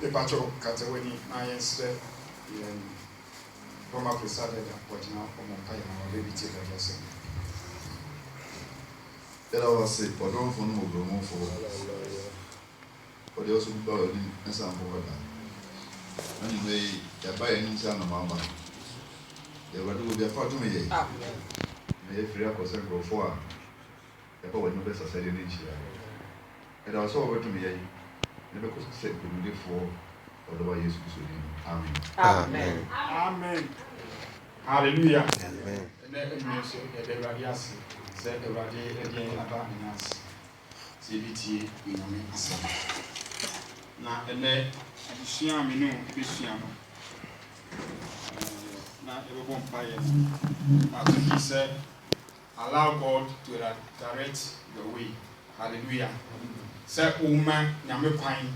Pacho Catawini, I instead from up to Saturday, what now from Empire, baby till I was Ela vai ser padrão for no Bruno for. Pode also be bought in some of that. Anyway, they buy any son of Mama. They were doing their part to me. May free up or go for. The power no best said in each year. And I was over to me. Never could say good day for otherwise. Amen. Amen. Amen. Hallelujah. Amen. And then the radius. Said the radiator again about us. CBT, you know me. Now, and then Shiam, you know, Bishiam. Now, it won't buy it. As he said, allow God to direct your way. Hallelujah. Say, woman, Yame Pine.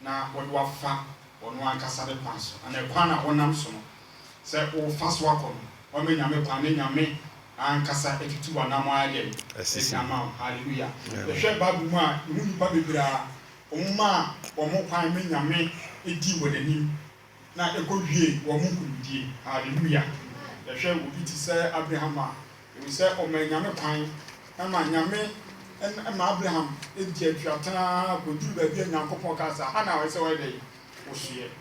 Now, what you are fat or no one can say the pass. And a corner on Namson. Say, oh, fast walk on. Or me, Yame Pine, Yame. And Cassa, if you are now again, hallelujah. The share Babuma, you Babibra, Oma, or more pine, Yame, a deal with the name. Now a good year, or Muku, hallelujah. The share will be to say Abraham, it will say, oh, my Yame pine, and my Yame, and Abraham, in Jetratana, could do the young Popocasa, and I say, day,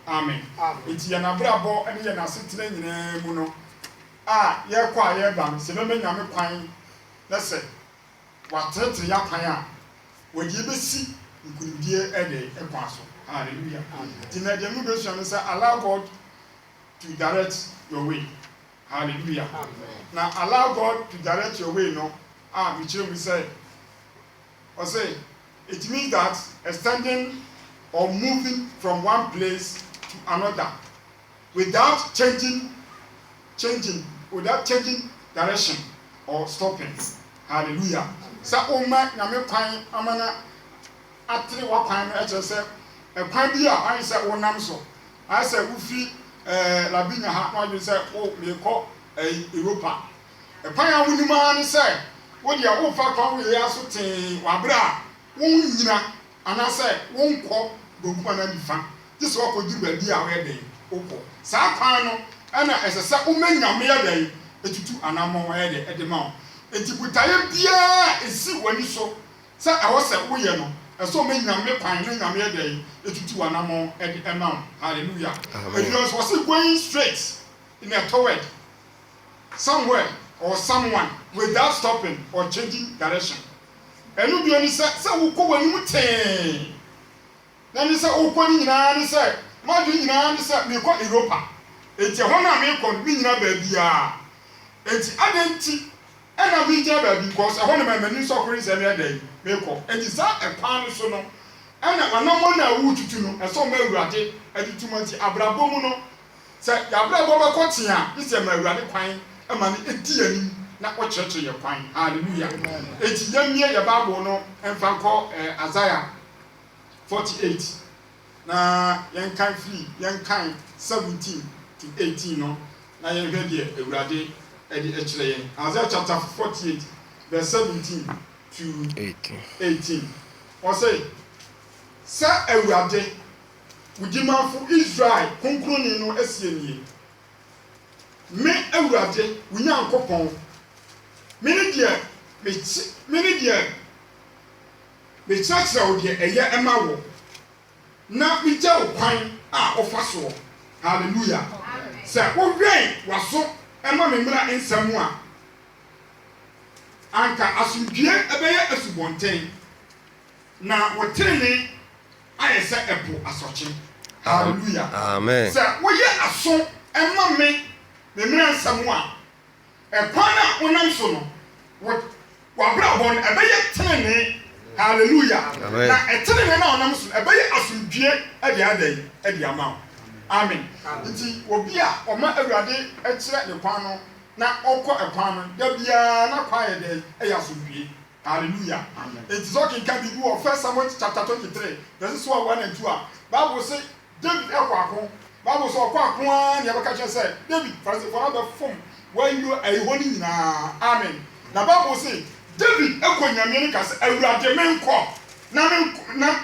amen. It's Yanabrabo, and Yana sitting in a mono. Ye kwa ye ban se me nyame kwan na se watrete ya kwan a wogi besi nkunudie ede ekwa so hallelujah tina de mu be so say allow God to direct your way hallelujah now allow God to direct your way no we change we say or say it means that extending or moving from one place to another without changing direction or stopping. Hallelujah. Sa oma na me kwan amana atre wa kwan e che se e kwan bi a an se wonam so. An se ufi labinya ha no bi se o me ko Europa. E kwan a woni ma ne se wo dia wo fa kwan we ya so ten wa bra won nyina ana se won ko goguma na bi fa. This wo ko duru ba bi a we den okọ. Sa kwan no ana esesa umenya me yadan etutu anamon ede edema etibutaye bia esi wani so sa awo se woye no eso menya me kwan no nyame yadan etutu anamon ede emam hallelujah because was going straight in a toward somewhere or someone without stopping or changing direction enu bi oni se wo ko wani muten na ni se wo ko ni nyina ni se ma du nyina ni se me ko Europa enti hona me kon bi nyina ba bia enti adenti ena bi je ba bi because hona me mani so kori se me adan me ko enti sa ekwan so no ena anamo na wututu no eso ma awurade aditumanti abrabo mu no se ya abrabo ba kotia ise ma awurade kwan ama ne edi ani na o cheche ye kwan hallelujah enti yamie ye bible no emfa ko Isaiah 48 na yankan free yankan 17 to 18 no na yen hwe de awurade edi ekire yen Isaiah chapter 48 verse 17 to 18 o say awurade udimanfo Israel konkroni no asienie me awurade unyankopon me ne de me chakra wo de eye ema wo na me je wo kwan a ofa so hallelujah say wo hwen waso ema me mra ensam a anka asudie ebeye asubonten na wo trene ayese epo asoche hallelujah amen say wo ye aso ema me mra ensam a ekwana wonam so no wo bra bon ebeye trene hallelujah na etrene na wonam so ebeye asudie ade adai ade ama amen nti obi a oma awurade ekire ne kwan no na okọ ekwan no da bia na kwae de eyasodwie hallelujah nti so kinka bibi wo 1 Samuel chapter 23 verse 1 and 2 a Bible say David ekwako Bible say okwako an ya baka che say David for na form when you ehoni nyina amen na Bible say David ekonyame ne ka say awurade menko na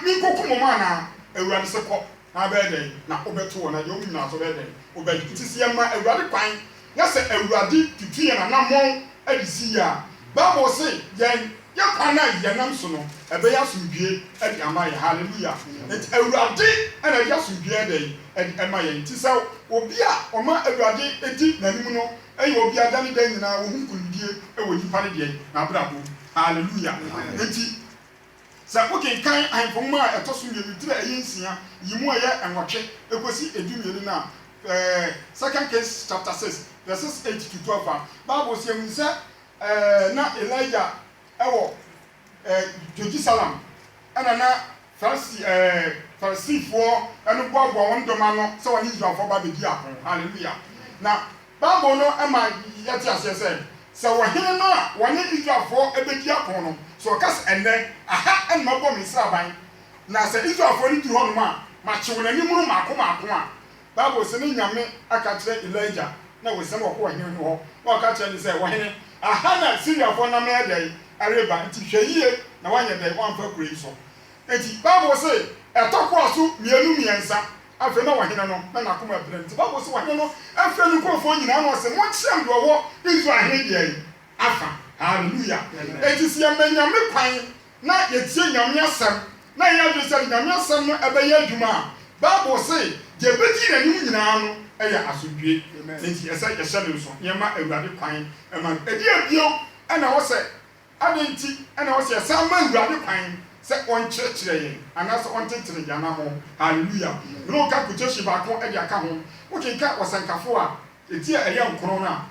menko kumo ma na awurade se ko na bɛɛdɛ na obeto wɔ na yɛ omi na so bɛɛdɛ obɛdi ti si ɛma awurade kwan na sɛ awurade tutu yɛ na namɔn ɛde si ya Bible say yɛn yɛ kwan na yɛ nam so no ɛbɛyɛ asomdue ɛde ama yɛ hallelujah nti awurade ɛna yɛ asomdue ɛde ɛma yɛn ti sɛ obi a ɔma awurade edi n'anim no ɛyɛ obi a dani dan nyinaa ohun kunudie ɛwɔ nipa ne deɛ n'abrabɔ hallelujah nti sɛ wokenkan ahemfo a ɛtɔ so mmienu tiri ɛyɛ nsia yi mu ɛyɛ ɛnwɔtwe ekosi edu mmienu na 2 Kings chapter 6 verses 8 to 12 Bible say mu sɛ na Elijah ɛwɔ Jerusalem ɛna na Farisifoɔ ɛno boaboa wɔn dɔm ano sɛ wɔne Israelfoɔ ba bɛdi ako hallelujah na Bible no ɛma yɛte aseɛ sɛ wɔhene no a wɔne Israelfoɔ ɛbɛdi ako no so ɔkas ɛnɛ aha ɛnma bɔ me sraban na sɛ Israelfoɔ no duru hɔ nom a makyew n'anim no maako a Bible sɛ ne nyame aka kyerɛ Elijah na wɔsɛm wɔkɔ wɔhene no hɔ na ɔka kyerɛ ne sɛ wɔhene aha na Syriafoɔ nam ɛdɛ areba nti hwɛ yie na wanyɛ dɛ wɔamfa kuro yi so nti Bible sɛ ɛtɔkɔɔ so mmiɛnsa afei na wɔhene no na n'akoma brɛ nti Bible sɛ wɔhene no afei no nkurɔfoɔ nyinaa na ɔsɛ monkyerɛ m deɛ ɔwɔ Israel hene deɛ afa hallelujah eti si yɛmɛ nyame kwan na yɛtie nyame asɛm na yɛadwe sɛ nyame asɛm no ɛbɛyɛ adwuma a Bible sɛ deɛ bɛdi n'anim nyinaa no ɛyɛ asodwie nti ɛsɛ yɛhyɛ ne nso yɛma awurade kwan ɛma ɛdi abio ɛna wɔ sɛ ade nti ɛna wɔ sɛ yɛsan ma awurade kwan sɛ ɔnkyerɛkyerɛ yɛn anaasɛ ɔntentere yɛn ho hallelujah ne ɔka kokyɛhye baako ɛde aka ho wokenka wɔsɛnkafo a ɛti a ɛyɛ nkoro no a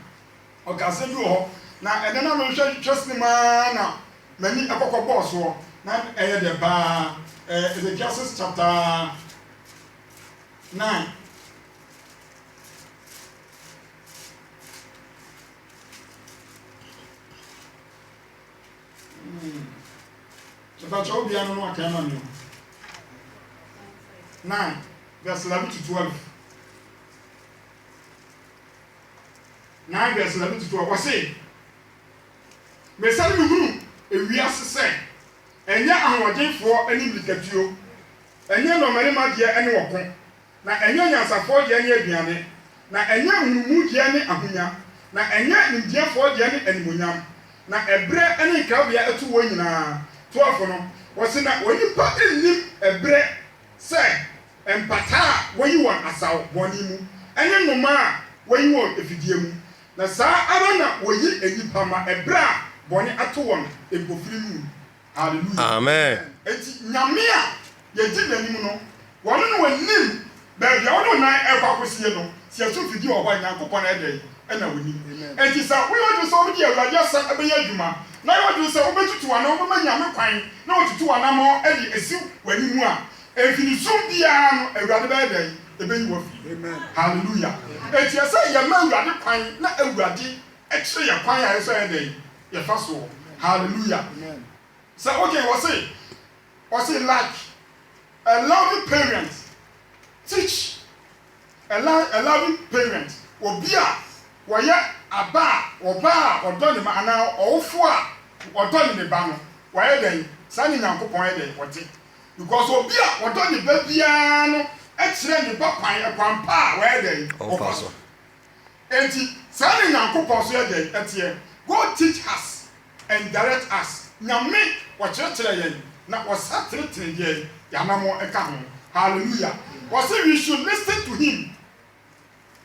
ɔkasɛ bi wɔ hɔ na ɛdɛ na mehwɛ sinima na mani ɛkɔkɔ bɔɔ soɔ na ɛyɛ dɛ baa Ezekiel chapter 9 Chapter obi anu no akama mi 9 verse 11 to 12 9 verse 11 to 12 wɔ se mesane mi hunu ewiase sɛ ɛnyɛ ahoɔdenfoɔ ani mirikatuo ɛnyɛ nnɔmmarima deɛ ɛne wɔko na ɛnyɛ nyansafoɔ deɛ ne aduane na ɛnyɛ hunumu deɛ ne ahonya na ɛnyɛ nimdeɛfoɔ deɛ ne animonyam na ɛbrɛ ne nkrabea atu wɔn nyinaa 12 no wɔse na onipa nnim ɛbrɛ sɛ mpata a wɔyi wɔn asaw bɔne mu ɛne nnoma a wɔyi wɔn efidie mu na saa ara na wɔyi enipa ma ɛbrɛ a bɔne ato wɔn mpofiri mu hallelujah amen eti nyame a yɛdi n'anim no wɔn no wɔnim baabi a wɔn nan ɛkɔ akɔsie no si ɛso fidie wɔ hɔ nyankopɔn na ɛdɛ ɛna wɔnim eti sɛ wɔyɛ ɔdi sɛ wɔde awurade asa ɛbɛyɛ adwuma na yɛ ɔdi sɛ wɔbɛtutu wɔn anam wɔbɛma nyame kwan na wɔtutu wɔn anam ɛde esi wɔn anim a efinisum biara no awurade bɛyɛ dɛ ɛbɛyi wɔ fi hallelujah eti ɛsɛ yɛma awurade kwan na awurade ɛkyerɛ yɛ kwan a ɛsɛ yɛ dɛ yɛfa so hallelujah so okay what's it like a loving parent teach a loving parent obi a wɔyɛ aba a ɔba a ɔdɔ ne ma anaa ɔwofo a ɔdɔ ne ba no wɔyɛ dɛn saa ne nyankopɔn yɛ dɛn wɔte because obi a ɔdɔ ne ba biara no ɛkyerɛ ne ba kwan pa a wɔyɛ dɛn ɔfa so enti saa ne nyankopɔn so yɛ dɛn ɛteɛ God teach us and direct us nyame wɔkyerɛkyerɛ yɛn na wɔsa teretere deɛ yɛanamɔ ɛka ho hallelujah wɔsɛ we should listen to him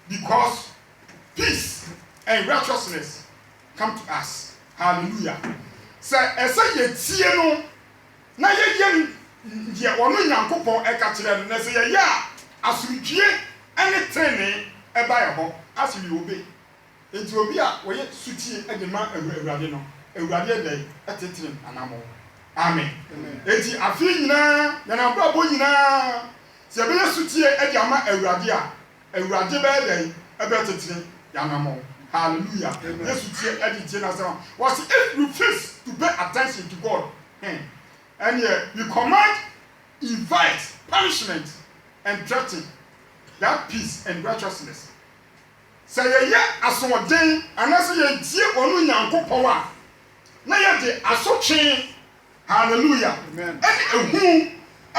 because peace and righteousness come to us hallelujah sɛ ɛsɛ yɛtie no na yɛyɛ deɛ ɔno nyankopɔn ɛka kyerɛ no na sɛ yɛyɛ a asomdwie ɛne tenee ɛba yɛ hɔ asɛ bi obe enti obi a wɔyɛ sutie ɛde ma awurade no awurade ɛdɛ ɛtetere anamɔ amen enti afei nyinaa na abrabɔ nyinaa sɛ ɛbɛyɛ sutie ɛde ama awurade a awurade bɛyɛ dɛ ɛbɛtetere yanamɔ hallelujah yesu tie ɛde tie na sɛ was if you refuse to pay attention to God and we command, invite, punishment and threaten that peace and righteousness sɛ yɛyɛ asoɔden anasɛ yɛntie ɔno nyankopɔn a na yɛde asotwe hallelujah ɛne ehu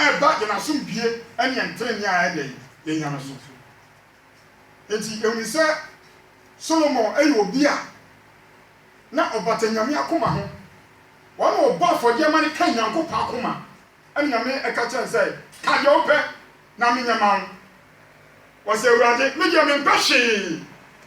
eba de na sombie ene entreni a ede ye nyame so enti ewni se Solomon eyi obi a na obata nyame akoma ho wona obo afode ma ne kan Nyankopon akoma ene nyame eka chen say ka ye ope na me nyama wo se urade me je me mpahwe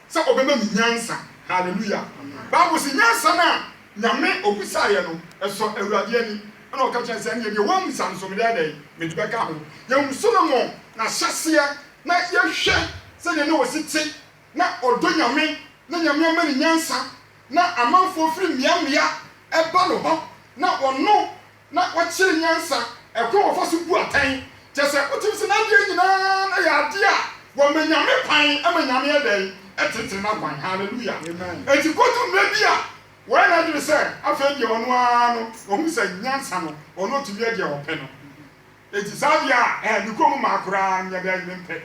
se obema mi nyansa hallelujah Bible si nyansa na nyame obisa ye no eso urade ani na o ka chen say ne ye wo misa so me dey me di beka ho ye Solomon na hyase na ye hwe se ne no ositi na odo nyame na nyame ama ni nyansa na amanfo firi miamia eba no ho na ono na wakyere nyansa ekwo ofaso bu atan tese otimse na de nyina na ya de a wo menyame pan ama nyame edai etete na kwan hallelujah amen enti kotu mmebi a wo na de se afa de ono ano ohu se nyansa no ono tumi age wo pe no enti sadia nikom makura nya de mpe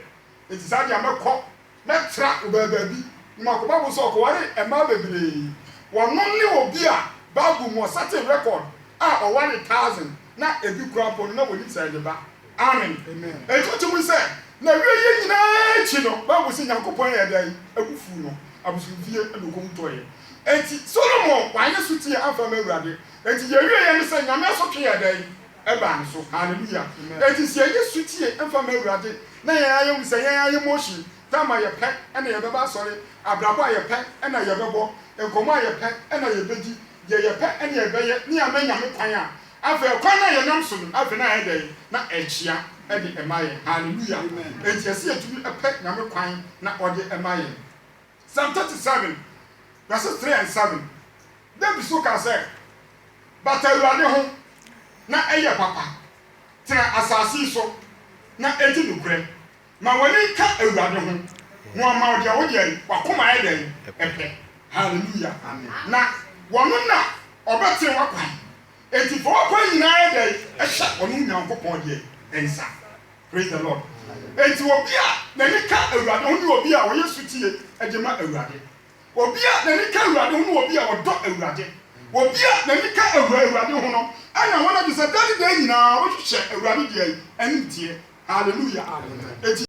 enti sadia mekọ metra obababi makoba bo so ko ware ema bebre wono ne obi a Bible mo certain record a o 1000 na ebi kura po na woni side ba amen amen enti mu se na wiye nyina chi no Bible si Nyankopon ya dai abufu no abusufie edokom toye enti Solomon wanye sutie afa mawurade enti ye wiye ne se nyame asotwe ya dai eba nso hallelujah enti se ye sutie afa mawurade na ya ayem se ya ayem moshi tama ye pe ena ye beba sori abrabo ye pe ena ye bebo enkomo ye pe ena ye beji ye pe ena ye beye ni amanya me kwan a afa kwan na ye nam so no afa na ye dey na echia e de emaye hallelujah enti ese etumi pe nyame kwan na ode emaye Psalm 37 verses 3 and 7 David so ka say but awurade ho na eye papa tira asasi so na edi nukure ma woni ka awurade ho mo ma odi a wodi wakoma ye den epe hallelujah amen na wono na obetere wakwan enti fo wakwan nyina ye den ehye wono Nyankopon de ensa praise the Lord enti obi a na ni ka awurade ho ni obi a wo yesu tie agema awurade obi a na ni ka awurade ho ni obi a wodo awurade obi a na ni ka awurade ho no ana wona de se dade de nyina wo hwehwe awurade de ani tie hallelujah amen